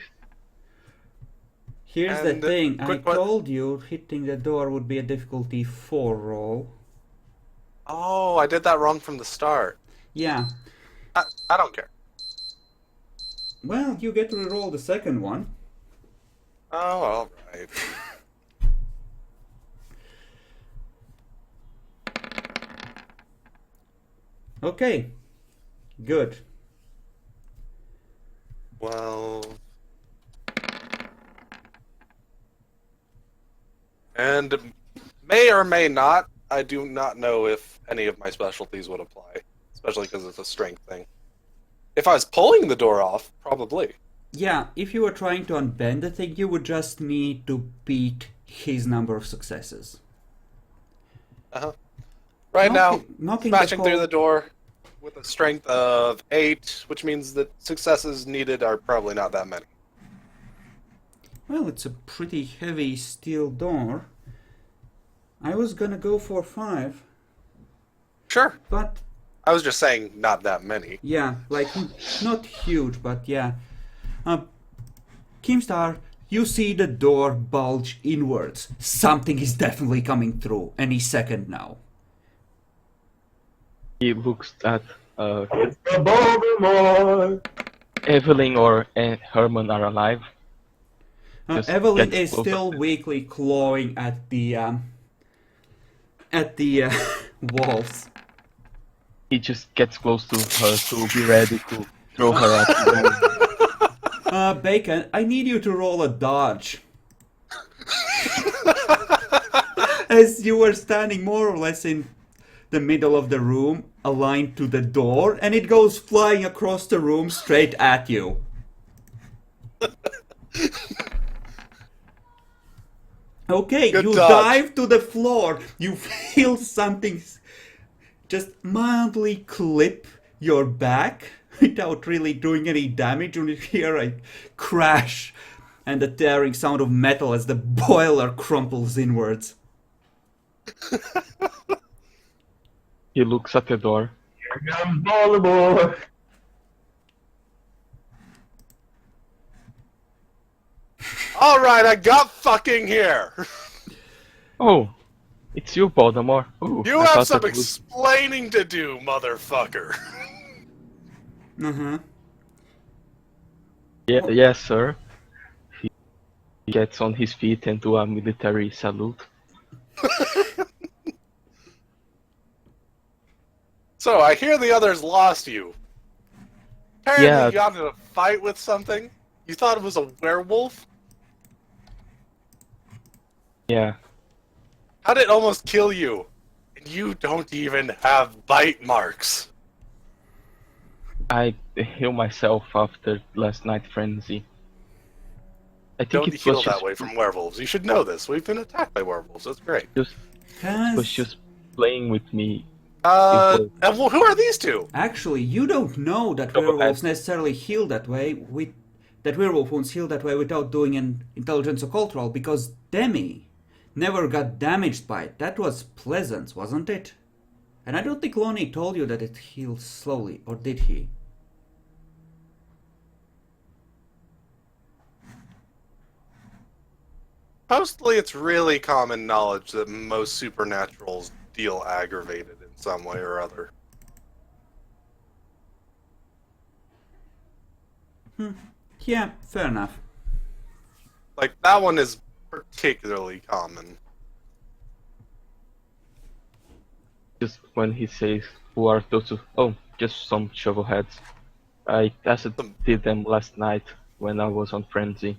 Speaker 1: Here's
Speaker 3: And,
Speaker 1: the thing, I
Speaker 3: quick one-
Speaker 1: told you hitting the door would be a difficulty 4 roll.
Speaker 3: Oh, I did that wrong from the start.
Speaker 1: Yeah.
Speaker 3: I don't care.
Speaker 1: Well, you get to reroll the second one.
Speaker 3: Oh, alright.
Speaker 1: Okay. Good.
Speaker 3: Well... And may or may not, I do not know if any of my specialties would apply. Especially because it's a strength thing. If I was pulling the door off, probably.
Speaker 1: Yeah, if you were trying to unbend the thing, you would just need to beat his number of successes.
Speaker 3: Uh-huh. Right now,
Speaker 1: Knocking
Speaker 3: smashing
Speaker 1: the
Speaker 3: through the door with a strength of 8, which means that successes needed are probably not that many.
Speaker 1: Well, it's a pretty heavy steel door. I was gonna go for 5,
Speaker 3: Sure.
Speaker 1: but
Speaker 3: I was just saying not that many.
Speaker 1: yeah, like not huge, but yeah. Keemstar, you see the door bulge inwards. Something is definitely coming through any second now.
Speaker 4: He looks at
Speaker 5: It's the Baltimore!
Speaker 4: Evelyn or Herman are alive. Just
Speaker 1: Evelyn
Speaker 4: get
Speaker 1: is
Speaker 4: closer.
Speaker 1: still weakly clawing at the walls.
Speaker 4: He just gets close to her to be ready to throw her at the
Speaker 1: Bacon, I need you to roll a dodge. As you were standing more or less in the middle of the room, aligned to the door, and it goes flying across the room straight at you. Okay,
Speaker 3: Good
Speaker 1: you
Speaker 3: dodge.
Speaker 1: dive to the floor. You feel something just mildly clip your back without really doing any damage. You hear a crash and the tearing sound of metal as the boiler crumples inwards.
Speaker 4: He looks at the door.
Speaker 5: Here comes Baltimore!
Speaker 3: Alright, I got fucking here!
Speaker 4: Oh, it's you, Baltimore. Ooh,
Speaker 3: You
Speaker 4: I
Speaker 3: have
Speaker 4: thought
Speaker 3: some
Speaker 4: that was-
Speaker 3: explaining to do, motherfucker.
Speaker 1: Uh-huh.
Speaker 4: Yeah, yes, sir. He gets on his feet and do a military salute.
Speaker 3: So, I hear the others lost you. Apparently
Speaker 4: Yeah.
Speaker 3: you got in a fight with something? You thought it was a werewolf?
Speaker 4: Yeah,
Speaker 3: How'd it almost kill you? And you don't even have bite marks.
Speaker 4: I heal myself after last night's frenzy. I think
Speaker 3: Don't
Speaker 4: it
Speaker 3: heal
Speaker 4: was
Speaker 3: that
Speaker 4: just,
Speaker 3: way from werewolves. You should know this. We've been attacked by werewolves. That's great.
Speaker 4: was just playing with me.
Speaker 3: And well, who are these two?
Speaker 1: Actually, you don't know that
Speaker 4: Go
Speaker 1: werewolves
Speaker 4: ahead.
Speaker 1: necessarily heal that way. That werewolf wounds heal that way without doing an intelligence occult roll, because Demi never got damaged by it. That was Pleasance, wasn't it? And I don't think Lonnie told you that it heals slowly, or did he?
Speaker 3: Mostly, it's really common knowledge that most supernaturals deal aggravated in some way or other.
Speaker 1: Yeah, fair enough.
Speaker 3: Like, that one is particularly common.
Speaker 4: Just when he says, "Who are those two?" Oh, just some shovelheads. I did them last night when I was on frenzy.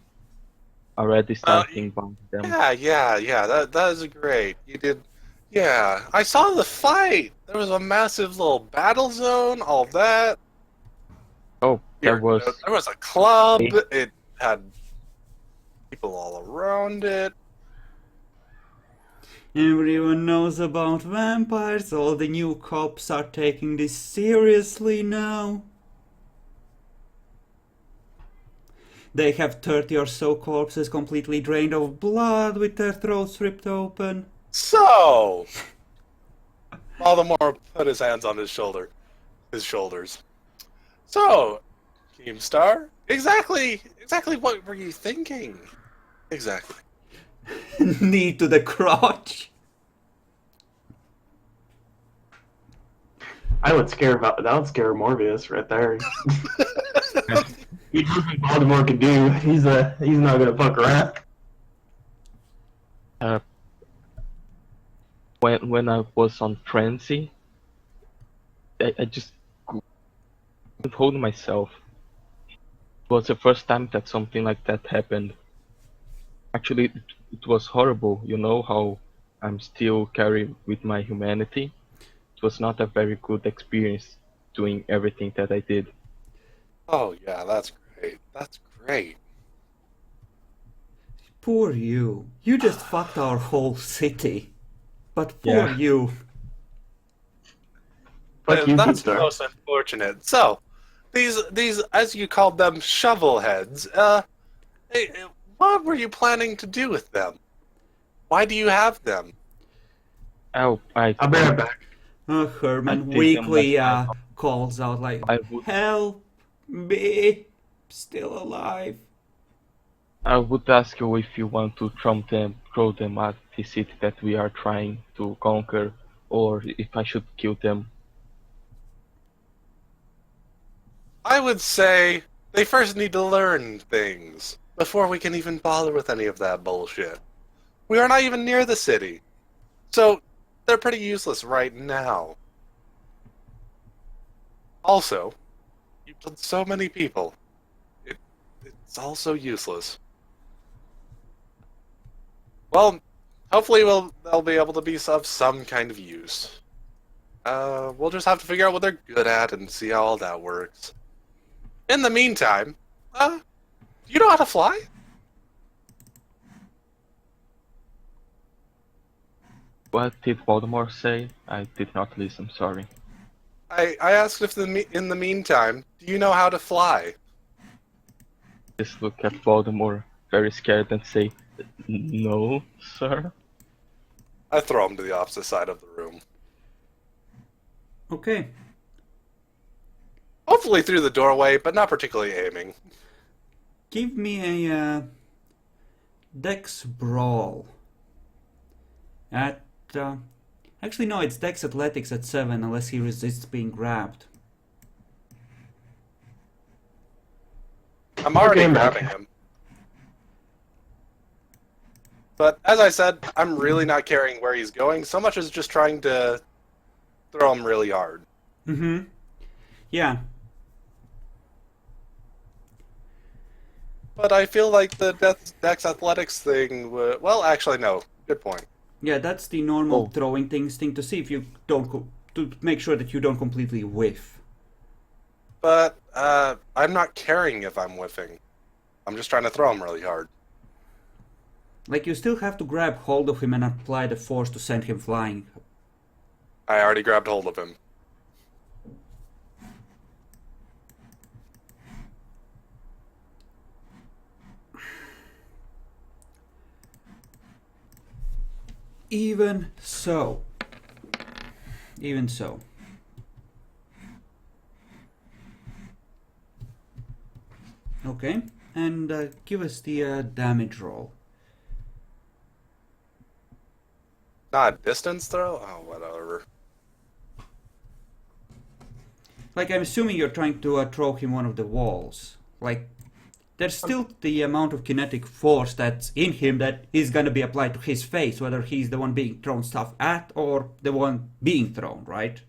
Speaker 4: Already starting bombing them.
Speaker 3: Yeah, that is great. You did... Yeah, I saw the fight! There was a massive little battle zone, all that.
Speaker 4: Oh, there was
Speaker 3: There was a club,
Speaker 4: Hey.
Speaker 3: it had people all around it.
Speaker 1: Everyone knows about vampires. All the new cops are taking this seriously now. They have 30 or so corpses completely drained of blood with their throats ripped open.
Speaker 3: So... Voldemort put his hands on his shoulders. So, Keemstar, exactly what were you thinking? Exactly.
Speaker 1: Knee to the crotch.
Speaker 5: I would scare that would scare Morbius right there. He's nothing Baltimore can do. He's not gonna fuck around.
Speaker 4: Uh, when I was on frenzy, I just couldn't hold myself. It was the first time that something like that happened. Actually, it was horrible. You know how I'm still carried with my humanity. It was not a very good experience doing everything that I did.
Speaker 3: Oh yeah, that's great. That's great.
Speaker 1: Poor you. You just fucked our whole city. But poor
Speaker 4: Yeah.
Speaker 1: you.
Speaker 5: Fuck you,
Speaker 3: That's
Speaker 5: Keemstar.
Speaker 3: most unfortunate. So, these as you called them shovel heads. Hey, what were you planning to do with them? Why do you have them?
Speaker 4: Oh,
Speaker 5: I'll be right back.
Speaker 1: Herman
Speaker 4: I think
Speaker 1: weakly
Speaker 4: I'm
Speaker 1: calls out like,
Speaker 4: I would
Speaker 1: help me. Still alive.
Speaker 4: I would ask you if you want to throw them at the city that we are trying to conquer, or if I should kill them.
Speaker 3: I would say they first need to learn things before we can even bother with any of that bullshit. We are not even near the city. So, they're pretty useless right now. Also, you've killed so many people. It's also useless. Well, hopefully they'll be able to be of some kind of use. We'll just have to figure out what they're good at and see how all that works. In the meantime, do you know how to fly?
Speaker 4: What did Baltimore say? I did not listen, sorry.
Speaker 3: I asked if in the meantime, do you know how to fly?
Speaker 4: Just look at Baltimore, very scared, and say, no, sir?
Speaker 3: I throw him to the opposite side of the room.
Speaker 1: Okay.
Speaker 3: Hopefully through the doorway, but not particularly aiming.
Speaker 1: Give me a Dex Brawl. Actually, no, it's Dex Athletics at 7 unless he resists being grabbed.
Speaker 3: I'm already
Speaker 5: Okay,
Speaker 3: grabbing
Speaker 5: Mike.
Speaker 3: him. But as I said, I'm really not caring where he's going, so much as just trying to throw him really hard.
Speaker 1: Mm-hmm. Yeah.
Speaker 3: But I feel like the Dex Athletics thing would... Well, actually, no. Good point.
Speaker 1: Yeah, that's the normal
Speaker 4: Oh.
Speaker 1: throwing things thing to see if you don't to make sure that you don't completely whiff.
Speaker 3: But I'm not caring if I'm whiffing. I'm just trying to throw him really hard.
Speaker 1: Like, you still have to grab hold of him and apply the force to send him flying.
Speaker 3: I already grabbed hold of him.
Speaker 1: Even so. Even so. Okay, and give us the damage roll.
Speaker 3: Not a distance throw? Oh, whatever.
Speaker 1: Like, I'm assuming you're trying to throw him one of the walls. Like, there's still the amount of kinetic force that's in him that is gonna be applied to his face, whether he's the one being thrown stuff at or the one being thrown, right?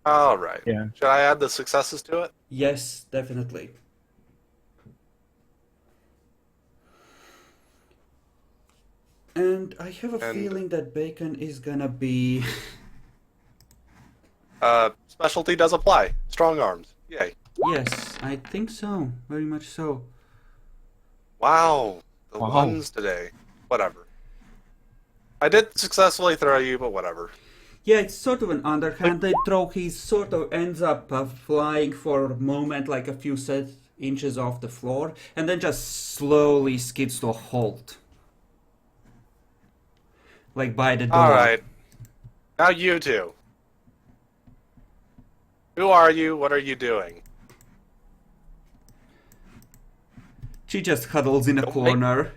Speaker 3: Alright.
Speaker 4: Yeah.
Speaker 3: Should I add the successes to it?
Speaker 1: Yes, definitely. And I have a
Speaker 3: And-
Speaker 1: feeling that Bacon is gonna be...
Speaker 3: Specialty does apply. Strong arms. Yay.
Speaker 1: Yes, I think so. Very much so.
Speaker 3: Wow. The
Speaker 4: Wow.
Speaker 3: ones today. Whatever. I did successfully throw you, but whatever.
Speaker 1: Yeah, it's sort of an underhanded throw. He sort of ends up flying for a moment, like a few inches off the floor, and then just slowly skids to a halt. Like by the door.
Speaker 3: Alright. Now you two. Who are you? What are you doing?
Speaker 1: She just huddles in a
Speaker 3: Don't make-
Speaker 1: corner.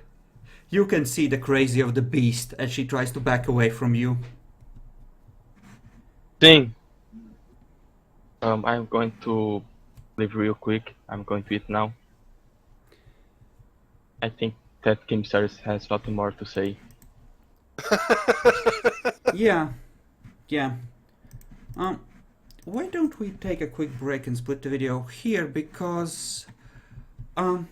Speaker 1: You can see the crazy of the beast as she tries to back away from you.
Speaker 4: Sing! I'm going to leave real quick. I'm going to eat now. I think that Kim Stars has nothing more to say.
Speaker 1: Yeah, yeah. Why don't we take a quick break and split the video here, because well,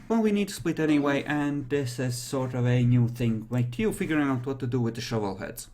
Speaker 1: we need to split anyway, and this is sort of a new thing, like you figuring out what to do with the shovel heads.